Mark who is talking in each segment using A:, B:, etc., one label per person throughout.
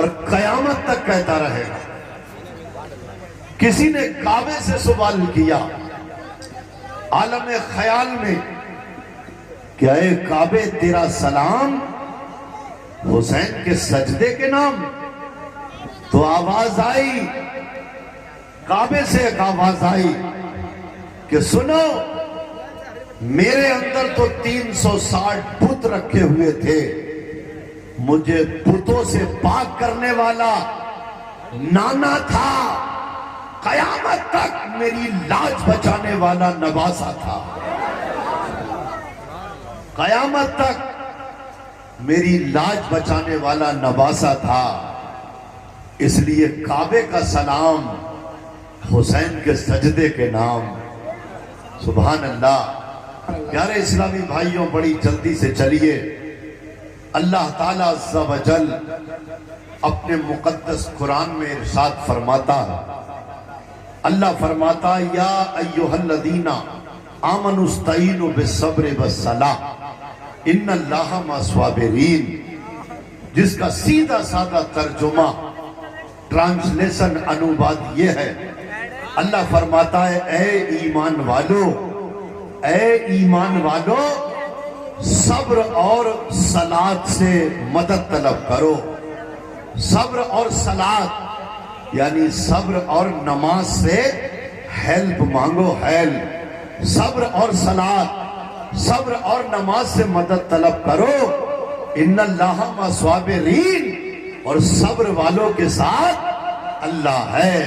A: اور قیامت تک کہتا رہے گا۔ کسی نے کعبے سے سوال کیا عالم خیال میں کہ اے کعبے تیرا سلام حسین کے سجدے کے نام؟ تو آواز آئی، کعبے سے ایک آواز آئی کہ سنو، میرے اندر تو 360 بت رکھے ہوئے تھے، مجھے بتوں سے پاک کرنے والا نانا تھا، قیامت تک میری لاج بچانے والا نواسا تھا، قیامت تک میری لاج بچانے والا نواسا تھا۔ اس لیے کعبے کا سلام حسین کے سجدے کے نام۔ سبحان اللہ۔ پیارے اسلامی بھائیوں، بڑی جلدی سے چلیے، اللہ تعالیٰ عز و جل اپنے مقدس قرآن میں ارشاد فرماتا ہے، اللہ فرماتا یا ایھا الذین آمنوا استعینوا بالصبر والصلاۃ ان اللہ مع الصابرین، جس کا سیدھا سادہ ترجمہ ٹرانسلیشن انواد یہ ہے، اللہ فرماتا ہے اے ایمان والو، اے ایمان والو، صبر اور صلاۃ سے مدد طلب کرو۔ صبر اور صلاۃ یعنی صبر اور نماز سے ہیلپ مانگو، ہیلپ۔ صبر اور صلاۃ، صبر اور نماز سے مدد طلب کرو، ان اللہ مع الصابرین، اور صبر والوں کے ساتھ اللہ ہے۔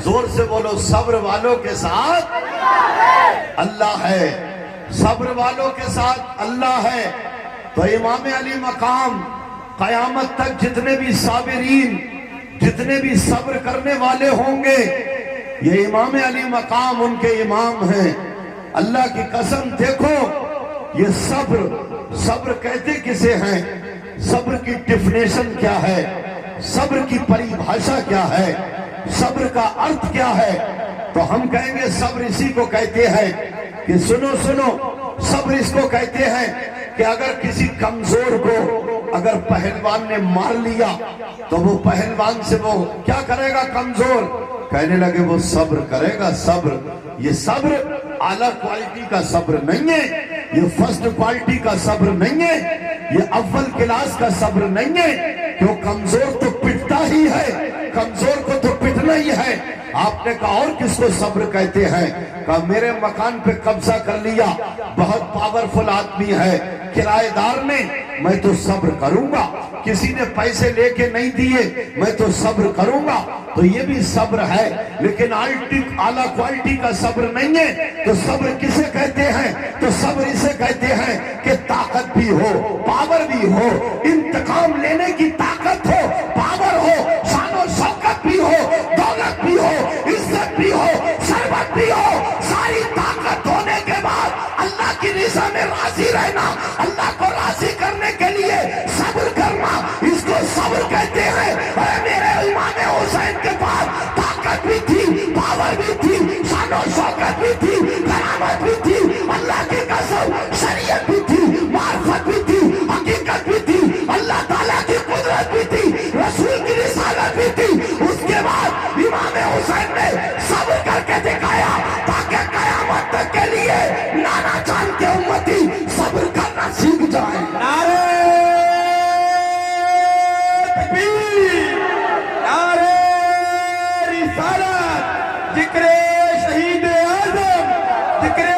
A: زور سے بولو، صبر والوں کے ساتھ اللہ ہے، صبر والوں کے ساتھ اللہ ہے۔ تو امام علی مقام قیامت تک جتنے بھی صابرین، جتنے بھی صبر کرنے والے ہوں گے، یہ امام علی مقام ان کے امام ہیں۔ اللہ کی قسم دیکھو، یہ صبر کہتے کسے ہیں؟ صبر کی ڈیفینیشن کیا ہے؟ صبر کی پریبھاشا کیا ہے؟ صبر کا ارتھ کیا ہے؟ تو ہم کہیں گے صبر اسی کو کہتے ہیں کہ سنو، صبر اس کو کہتے ہیں کہ اگر کسی کمزور کو اگر پہلوان نے مار لیا تو وہ پہلوان سے وہ کیا کرے گا؟ کمزور کہنے لگے وہ صبر کرے گا۔ صبر، یہ صبر اعلیٰ کوالٹی کا صبر نہیں ہے، یہ فرسٹ کوالٹی کا صبر نہیں ہے، یہ اول کلاس کا صبر نہیں ہے، کیوں کمزور تو پٹتا ہی ہے، کمزور کو تو پٹنا ہی ہے۔ آپ نے کہا اور کس کو صبر کہتے ہیں؟ کہا میرے مکان پہ قبضہ کر لیا، بہت پاورفل آدمی ہے، کرایہ دار نے، میں تو صبر کروں گا۔ کسی نے پیسے لے کے نہیں دیے، میں تو صبر کروں گا۔ تو یہ بھی صبر ہے، لیکن اعلیٰ کوالٹی کا صبر نہیں ہے۔ تو صبر کسے کہتے ہیں؟ تو صبر اسے کہتے ہیں کہ طاقت بھی ہو، پاور بھی ہو، انتقام لینے کی طاقت ہو، پاور ہو، شان و شوکت بھی ہو، دولت بھی ہو، عزت بھی ہو، ثروت بھی ہو، ساری طاقت ہونے کے بعد اللہ کی رضا میں راضی رہنا، اللہ کو راضی کرنے کے لیے صبر کرنا، اس کو صبر کہتے ہیں۔ اے میرے امام حسین کے پاس طاقت بھی تھی، پاور بھی تھی، شان و شوکت بھی تھی، کرامت بھی تھی، اللہ کی قسم شریعت بھی تھی، معرفت بھی تھی، حقیقت بھی تھی، اللہ تعالیٰ کی قدرت بھی تھی، رسول کی رسالت بھی تھی۔ اس کے بعد امام حسین نے صبر کر کے دکھایا تاکہ قیامت تک کے لیے نانا جان کے امتی صبر کرنا سیکھ جائیں۔
B: نعرہ تکبیر، نعرہ رسالت، ذکر شہید اعظم، ذکر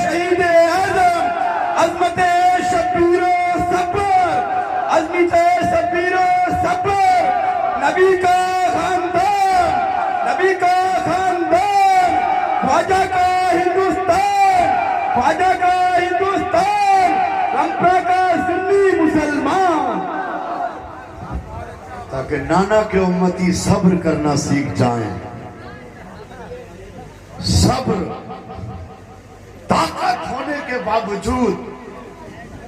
B: شہید اعظم، عظمت شبیر و صبر، عظمت شبیر و صبر، نبی کا خاندان، نبی کا خاندان، خواجہ کا ہندوستان، خواجہ کا ہندوستان، رمپرا کا سنی مسلمان۔
A: تاکہ نانا کے امتی صبر کرنا سیکھ جائیں۔ صبر، طاقت ہونے کے باوجود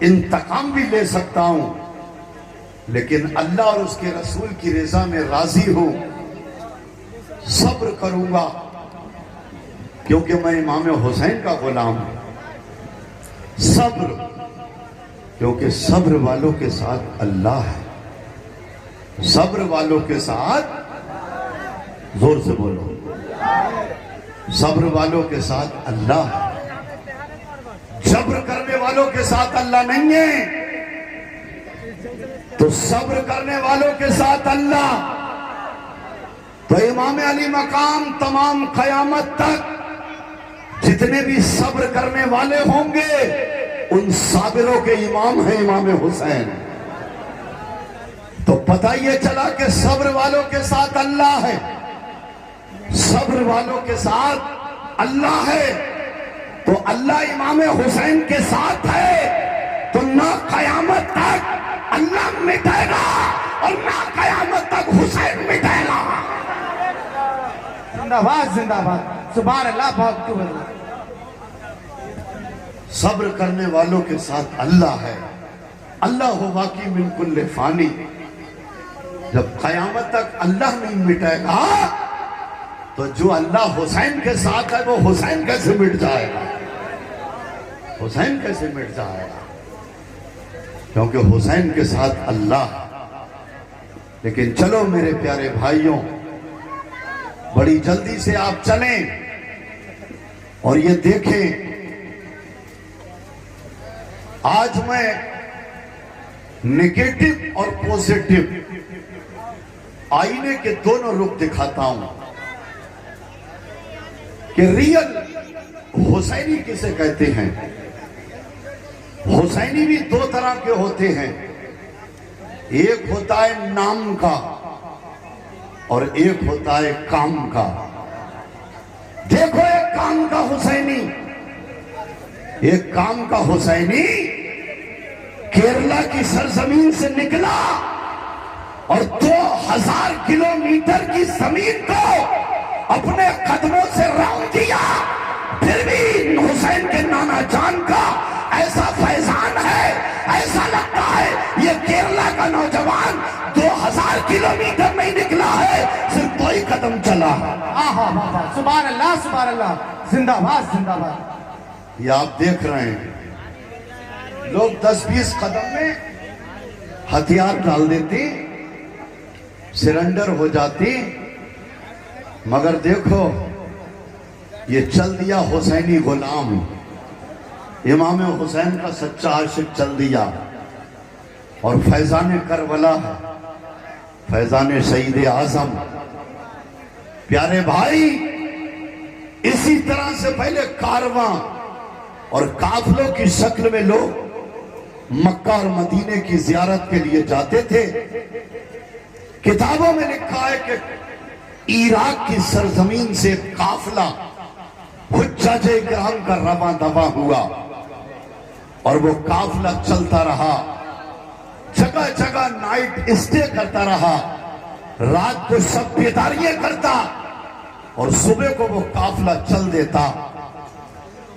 A: انتقام بھی لے سکتا ہوں، لیکن اللہ اور اس کے رسول کی رضا میں راضی ہوں، صبر کروں گا، کیونکہ میں امام حسین کا غلام ہوں۔ صبر، کیونکہ صبر والوں کے ساتھ اللہ ہے۔ صبر والوں کے ساتھ، زور سے بولو، صبر والوں کے ساتھ اللہ ہے، جبر کرنے والوں کے ساتھ اللہ نہیں ہے۔ تو صبر کرنے والوں کے ساتھ اللہ۔ تو امام علی مقام تمام قیامت تک جتنے بھی صبر کرنے والے ہوں گے ان صابروں کے امام ہیں امام حسین۔ تو پتہ یہ چلا کہ صبر والوں کے ساتھ اللہ ہے، صبر والوں کے ساتھ اللہ ہے۔ تو اللہ امام حسین کے ساتھ ہے تو نہ قیامت تک اللہ مٹے گا اور نہ قیامت تک حسین مٹے گا۔
B: زندہ باد زندہ باد، سبحان اللہ، بہت خوب۔
A: صبر کرنے والوں کے ساتھ اللہ ہے۔ اللہ ہو باقی من کل فانی۔ جب قیامت تک اللہ نہیں مٹے گا تو جو اللہ حسین کے ساتھ ہے وہ حسین کیسے مٹ جائے گا؟ حسین کیسے مٹ جائے گا؟ کیونکہ حسین کے ساتھ اللہ ہے۔ لیکن چلو میرے پیارے بھائیوں، بڑی جلدی سے آپ چلیں اور یہ دیکھیں، آج میں نگیٹو اور پوزیٹو آئینے کے دونوں رخ دکھاتا ہوں کہ ریئل حسینی کسے کہتے ہیں۔ حسینی بھی دو طرح کے ہوتے ہیں، ایک ہوتا ہے نام کا اور ایک ہوتا ہے کام کا۔ دیکھو ایک کام کا حسینی، ایک کام کا حسینی کیرلا کی سرزمین سے نکلا اور 2000 کلومیٹر کی زمین کو اپنے قدموں سے رونق دیا، پھر بھی حسین کے نانا جان کا ایسا فیضان ہے، ایسا لگتا ہے یہ کیرلا کا نوجوان 2000 کلومیٹر نہیں نکلا ہے، صرف 2 ہی قدم چلا ہے۔
B: سبحان اللہ سبحان اللہ، زندہ باد زندہ باد۔
A: یہ آپ دیکھ رہے ہیں لوگ 10-20 قدم میں ہتھیار ڈال دیتے، سرنڈر ہو جاتی، مگر دیکھو یہ چل دیا حسینی غلام، امام حسین کا سچا عاشق چل دیا، اور فیضان کربلا ہے، فیضان شہید اعظم۔ پیارے بھائی، اسی طرح سے پہلے کارواں اور قافلوں کی شکل میں لوگ مکہ اور مدینے کی زیارت کے لیے جاتے تھے۔ کتابوں میں لکھا ہے کہ عراق کی سرزمین سے قافلہ حجاج کرام کا رواں دواں ہوا اور وہ قافلہ چلتا رہا، جگہ جگہ نائٹ اسٹے کرتا رہا، رات کو سب بیداریاں کرتا اور صبح کو وہ قافلہ چل دیتا۔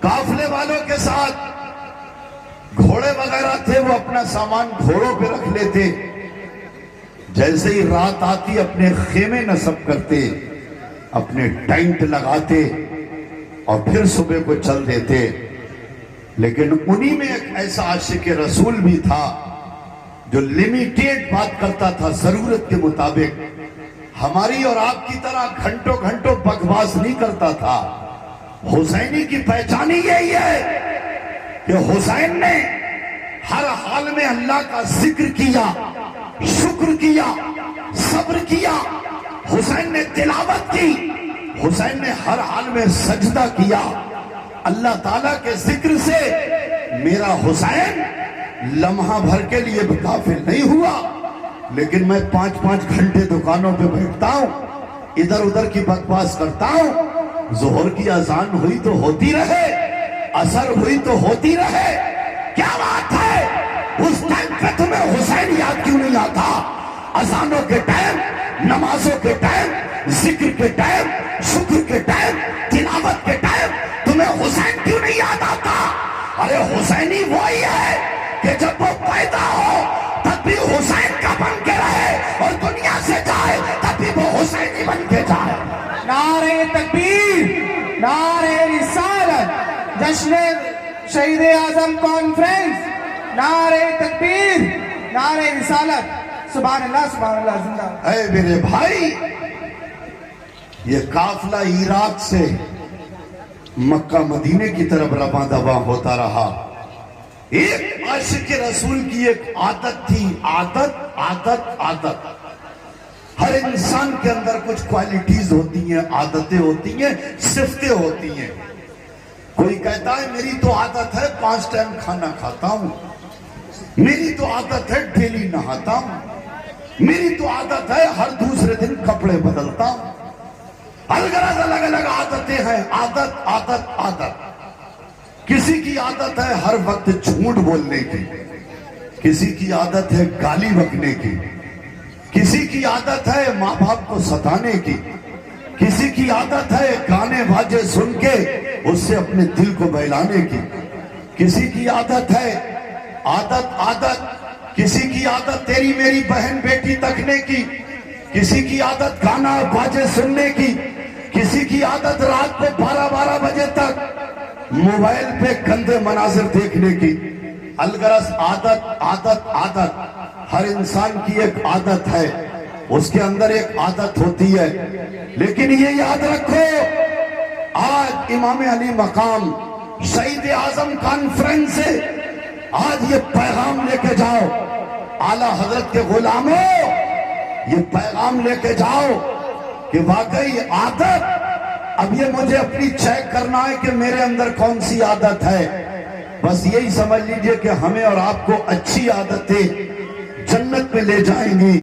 A: قافلے والوں کے ساتھ گھوڑے وغیرہ تھے، وہ اپنا سامان گھوڑوں پہ رکھ لیتے، جیسے ہی رات آتی اپنے خیمے نصب کرتے، اپنے ٹینٹ لگاتے اور پھر صبح کو چل دیتے۔ لیکن انہی میں ایک ایسا عاشق رسول بھی تھا جو لیمیٹیڈ بات کرتا تھا، ضرورت کے مطابق، ہماری اور آپ کی طرح گھنٹوں گھنٹوں بکواس نہیں کرتا تھا۔ حسینی کی پہچان ہی یہی ہے کہ حسین نے ہر حال میں اللہ کا ذکر کیا، شکر کیا، صبر کیا، حسین نے تلاوت کی، حسین نے ہر حال میں سجدہ کیا۔ اللہ تعالیٰ کے ذکر سے میرا حسین لمحہ بھر کے لیے بھی غافل نہیں ہوا، لیکن میں 5-5 گھنٹے دکانوں پہ بیٹھتا ہوں، ادھر ادھر کی بکواس کرتا ہوں، ظہر کی اذان ہوئی تو ہوتی رہے، عصر ہوئی تو ہوتی رہے، کیا بات ہے؟ اس ٹائم پہ تمہیں حسین یاد کیوں نہیں آتا؟ اذانوں کے ٹائم، نمازوں کے ٹائم، ذکر کے ٹائم، شکر کے ٹائم، تلاوت کے ٹائم تمہیں حسین کیوں نہیں یاد آتا؟ ارے حسینی وہی ہے کہ جب وہ پیدا ہو تب بھی حسین کا بن کے رہے اور دنیا سے جائے تب بھی وہ حسینی بن کے جائے۔
B: نعرہ تکبیر، نعرہ رسالت، جشن شہید اعظم کانفرنس، نعرہ تکبیر، نعرہ رسالت۔ سبحان اللہ سبحان اللہ زندہ باد
A: اے میرے بھائی، یہ قافلہ عراق سے مکہ مدینے کی طرف رواں دواں ہوتا رہا۔ ایک عاشق رسول کی ایک عادت تھی، عادت۔ ہر انسان کے اندر کچھ کوالٹیز ہوتی ہیں، عادتیں ہوتی ہیں، صفتیں ہوتی ہیں۔ کوئی کہتا ہے میری تو عادت ہے 5 ٹائم کھانا کھاتا ہوں، میری تو عادت ہے ڈیلی نہاتا ہوں، میری تو عادت ہے ہر دوسرے دن کپڑے بدلتا ہوں۔ الغرض الگ الگ عادتیں ہیں، عادت۔ کسی کی عادت ہے ہر وقت جھوٹ بولنے کی، کسی کی عادت ہے گالی بکنے کی، کسی کی عادت ہے ماں باپ کو ستانے کی، کسی کی عادت ہے گانے باجے سن کے اس سے اپنے دل کو بہلانے کی، کسی کی عادت ہے عادت، کسی کی عادت تیری میری بہن بیٹی تکنے کی، کسی کی عادت گانا باجے سننے کی، کسی کی عادت رات کو 12 بجے تک موبائل پہ گندے مناظر دیکھنے کی۔ الغرض عادت، ہر انسان کی ایک عادت ہے، اس کے اندر ایک عادت ہوتی ہے۔ لیکن یہ یاد رکھو، آج امام علی مقام شہید اعظم کانفرنس سے آج یہ پیغام لے کے جاؤ، اعلیٰ حضرت کے غلاموں، یہ پیغام لے کے جاؤ کہ واقعی عادت، اب یہ مجھے اپنی چیک کرنا ہے کہ میرے اندر کون سی عادت ہے۔ بس یہی سمجھ لیجئے کہ ہمیں اور آپ کو اچھی عادتیں جنت میں لے جائیں گی۔